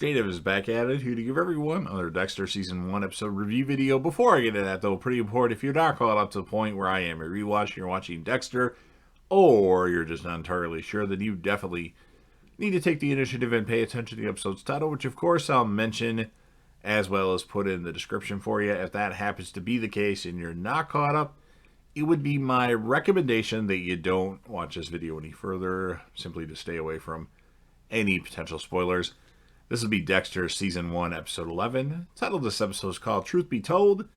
Jada is back at it, here to give everyone another Dexter Season 1 episode review video. Before I get to that, though, pretty important, if you're not caught up to the point where I am, a rewatch, you're watching Dexter, or you're just not entirely sure, then you definitely need to take the initiative and pay attention to the episode's title, which of course I'll mention as well as put in the description for you. If that happens to be the case and you're not caught up, it would be my recommendation that you don't watch this video any further, simply to stay away from any potential spoilers. This will be Dexter Season 1, Episode 11. The title of this episode is called Truth Be Told.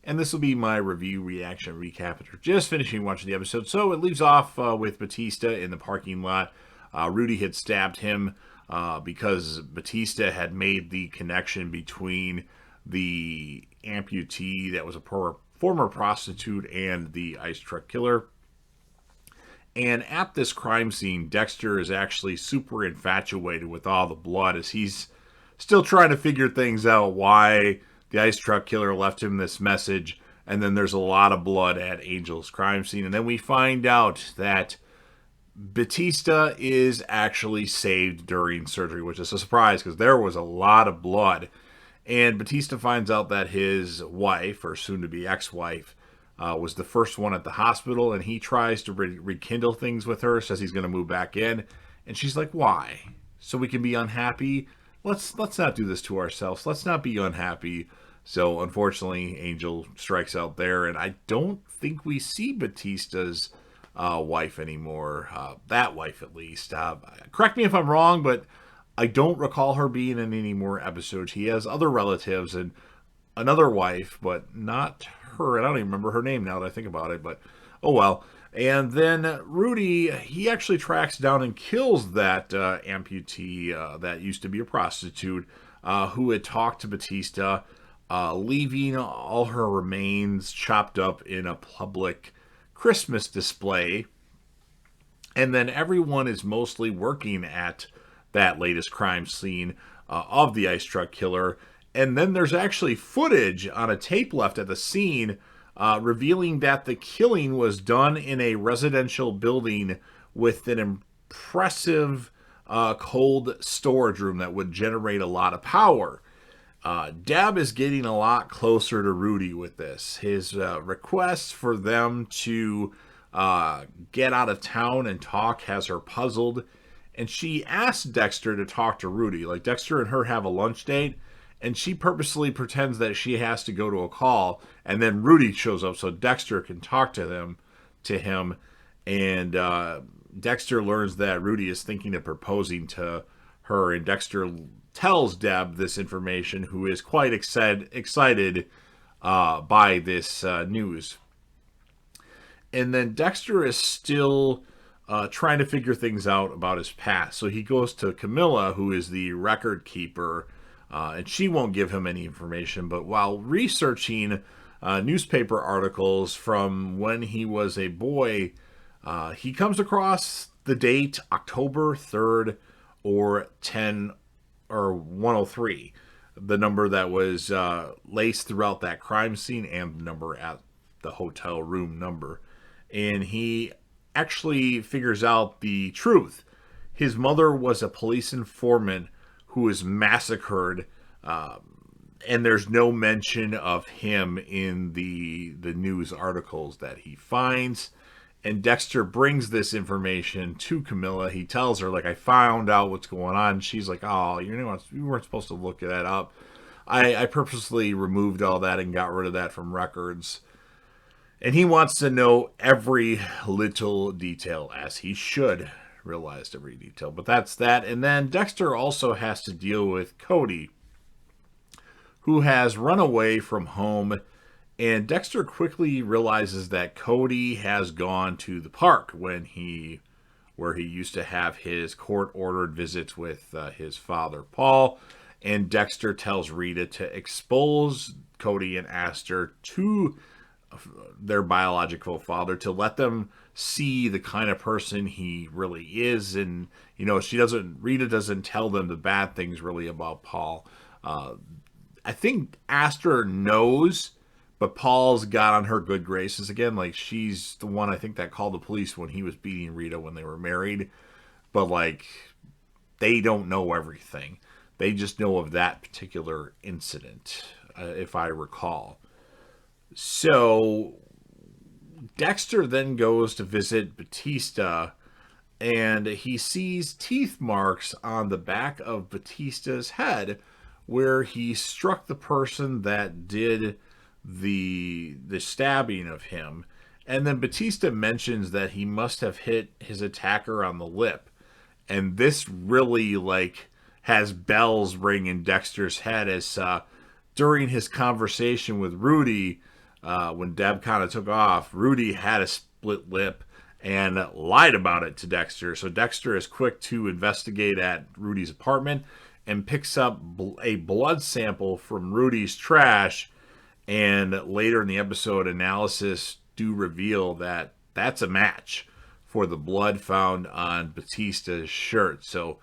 And this will be my review, reaction, recap after just finishing watching the episode. So it leaves off with Batista in the parking lot. Rudy had stabbed him because Batista had made the connection between the amputee that was a former prostitute and the ice truck killer. And at this crime scene, Dexter is actually super infatuated with all the blood as he's still trying to figure things out, why the ice truck killer left him this message. And then there's a lot of blood at Angel's crime scene. And then we find out that Batista is actually saved during surgery, which is a surprise because there was a lot of blood. And Batista finds out that his wife, or soon-to-be ex-wife, was the first one at the hospital, and he tries to rekindle things with her, says he's going to move back in, and she's like, why? So we can be unhappy? Let's not do this to ourselves. Let's not be unhappy. So unfortunately, Angel strikes out there, and I don't think we see Batista's wife anymore. That wife, at least. Correct me if I'm wrong, but I don't recall her being in any more episodes. He has other relatives and another wife, but not her. I don't even remember her name now that I think about it, but oh well. And then Rudy, he actually tracks down and kills that amputee that used to be a prostitute who had talked to Batista, leaving all her remains chopped up in a public Christmas display. And then everyone is mostly working at that latest crime scene of the ice truck killer. And then there's actually footage on a tape left at the scene revealing that the killing was done in a residential building with an impressive cold storage room that would generate a lot of power. Deb is getting a lot closer to Rudy with this. His request for them to get out of town and talk has her puzzled. And she asked Dexter to talk to Rudy. Like, Dexter and her have a lunch date, and she purposely pretends that she has to go to a call, and then Rudy shows up so Dexter can talk to him, and Dexter learns that Rudy is thinking of proposing to her, and Dexter tells Deb this information, who is quite excited by this news. And then Dexter is still trying to figure things out about his past, so he goes to Camilla, who is the record keeper, and she won't give him any information. But while researching newspaper articles from when he was a boy, he comes across the date October 3rd or 103, the number that was laced throughout that crime scene and the number at the hotel room number. And he actually figures out the truth. His mother was a police informant who was massacred, and there's no mention of him in the news articles that he finds. And Dexter brings this information to Camilla. He tells her, like, I found out what's going on. She's like, oh, you weren't supposed to look that up. I purposely removed all that and got rid of that from records. And he wants to know every little detail, as he should realize every detail. But that's that. And then Dexter also has to deal with Cody, who has run away from home. And Dexter quickly realizes that Cody has gone to the park where he used to have his court-ordered visits with his father, Paul. And Dexter tells Rita to expose Cody and Aster to their biological father, to let them see the kind of person he really is. And Rita doesn't tell them the bad things really about Paul. I think Aster knows, but Paul's got on her good graces again. Like, she's the one, I think, that called the police when he was beating Rita when they were married. but like they don't know everything. They just know of that particular incident, if I recall. So Dexter then goes to visit Batista, and he sees teeth marks on the back of Batista's head where he struck the person that did the stabbing of him. And then Batista mentions that he must have hit his attacker on the lip. And this really like has bells ring in Dexter's head as during his conversation with Rudy, when Deb kind of took off, Rudy had a split lip and lied about it to Dexter. So Dexter is quick to investigate at Rudy's apartment and picks up a blood sample from Rudy's trash. And later in the episode, analysis do reveal that that's a match for the blood found on Batista's shirt. So,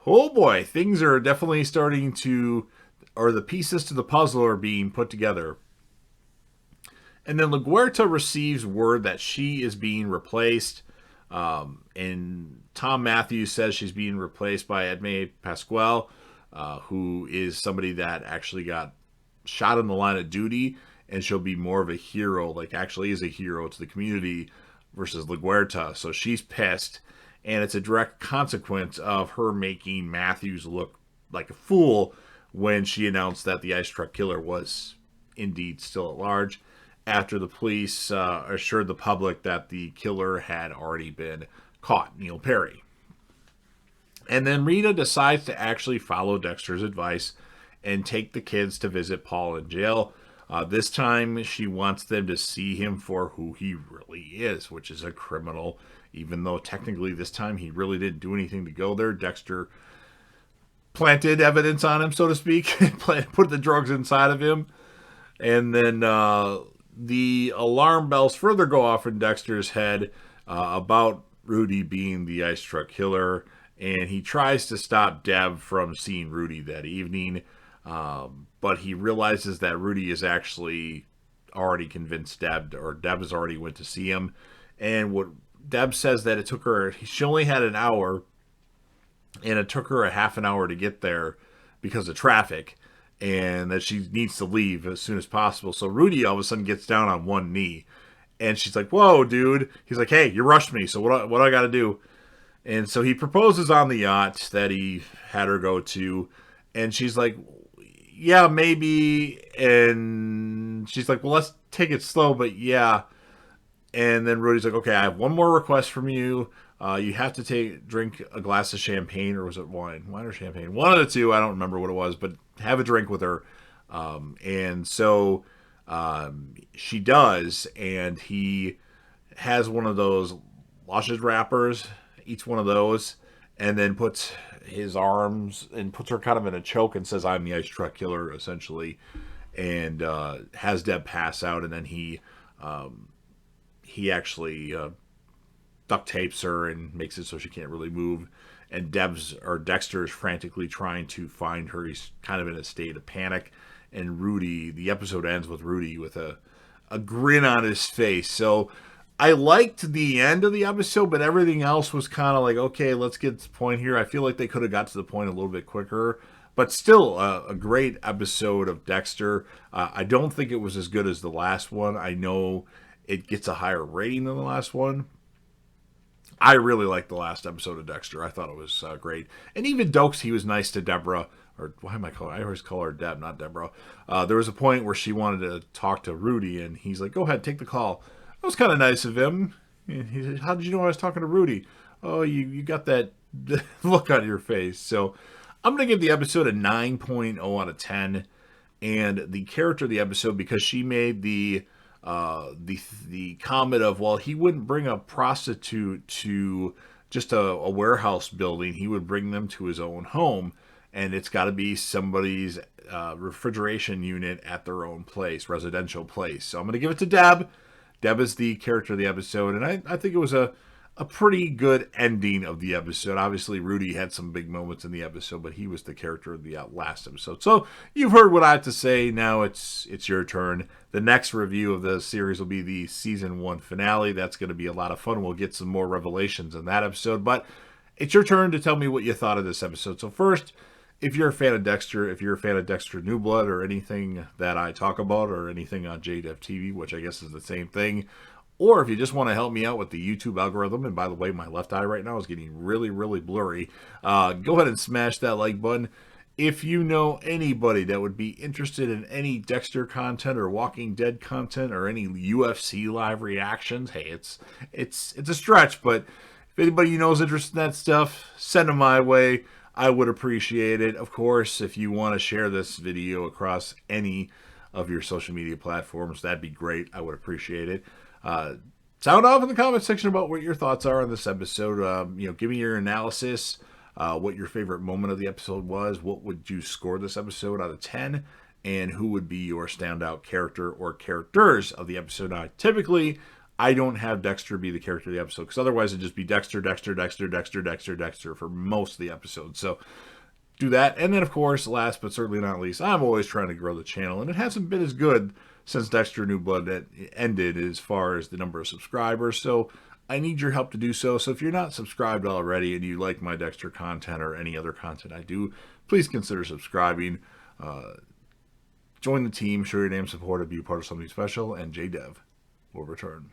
oh boy, things are definitely starting to, or the pieces to the puzzle are being put together. And then LaGuerta receives word that she is being replaced. And Tom Matthews says she's being replaced by Edme Pasquale, who is somebody that actually got shot in the line of duty. And she'll be more of a hero, like actually is a hero to the community versus LaGuerta. So she's pissed. And it's a direct consequence of her making Matthews look like a fool when she announced that the ice truck killer was indeed still at large, after the police assured the public that the killer had already been caught, Neil Perry. And then Rita decides to actually follow Dexter's advice and take the kids to visit Paul in jail. This time she wants them to see him for who he really is, which is a criminal, even though technically this time he really didn't do anything to go there. Dexter planted evidence on him, so to speak, put the drugs inside of him. And then the alarm bells further go off in Dexter's head about Rudy being the ice truck killer, and he tries to stop Deb from seeing Rudy that evening, but he realizes that Rudy is actually already convinced Deb, or Deb has already went to see him. And what Deb says that it took her, she only had an hour, and it took her a half an hour to get there because of traffic, and that she needs to leave as soon as possible. So Rudy all of a sudden gets down on one knee, and she's like, "Whoa, dude!" He's like, "Hey, you rushed me, so what do I got to do?" And so he proposes on the yacht that he had her go to, and she's like, "Yeah, maybe." And she's like, "Well, let's take it slow, but yeah." And then Rudy's like, "Okay, I have one more request from you. You have to drink a glass of champagne," or was it wine or champagne? One of the two. I don't remember what it was, but have a drink with her. And so she does, and he has one of those Luscious wrappers, eats one of those, and then puts his arms and puts her kind of in a choke and says, "I'm the ice truck killer," essentially, and has Deb pass out, and then he actually duct tapes her and makes it so she can't really move. And Dexter is frantically trying to find her. He's kind of in a state of panic. And the episode ends with Rudy with a grin on his face. So I liked the end of the episode, but everything else was kind of like, okay, let's get to the point here. I feel like they could have got to the point a little bit quicker. But still, a great episode of Dexter. I don't think it was as good as the last one. I know it gets a higher rating than the last one. I really liked the last episode of Dexter. I thought it was great. And even Dokes, he was nice to Deborah. Or why am I calling her? I always call her Deb, not Deborah. There was a point where she wanted to talk to Rudy, and he's like, "Go ahead, take the call." That was kind of nice of him. He said, "How did you know I was talking to Rudy?" "Oh, you got that look on your face." So I'm going to give the episode a 9.0 out of 10. And the character of the episode, because she made the comment of, well, he wouldn't bring a prostitute to just a warehouse building. He would bring them to his own home, and it's got to be somebody's refrigeration unit at their own place, residential place. So I'm going to give it to Deb. Deb is the character of the episode, and I think it was a pretty good ending of the episode. Obviously, Rudy had some big moments in the episode, but he was the character of the last episode. So you've heard what I have to say. Now it's your turn. The next review of the series will be the season 1 finale. That's going to be a lot of fun. We'll get some more revelations in that episode. But it's your turn to tell me what you thought of this episode. So first, if you're a fan of Dexter, if you're a fan of Dexter New Blood or anything that I talk about or anything on JDev TV, which I guess is the same thing, or if you just want to help me out with the YouTube algorithm, and by the way, my left eye right now is getting really, really blurry, go ahead and smash that like button. If you know anybody that would be interested in any Dexter content or Walking Dead content or any UFC live reactions, hey, it's a stretch, but if anybody you know is interested in that stuff, send them my way. I would appreciate it. Of course, if you want to share this video across any of your social media platforms, that'd be great. I would appreciate it. Sound off in the comment section about what your thoughts are on this episode. Give me your analysis, what your favorite moment of the episode was, what would you score this episode out of 10, and who would be your standout character or characters of the episode. Now, typically, I don't have Dexter be the character of the episode, because otherwise it'd just be Dexter, Dexter, Dexter, Dexter, Dexter, Dexter for most of the episode. So do that. And then, of course, last but certainly not least, I'm always trying to grow the channel, and it hasn't been as good since Dexter New Blood ended as far as the number of subscribers. So I need your help to do so. So if you're not subscribed already and you like my Dexter content or any other content I do, please consider subscribing. Join the team, show your name, support, and be part of something special, and JDev will return.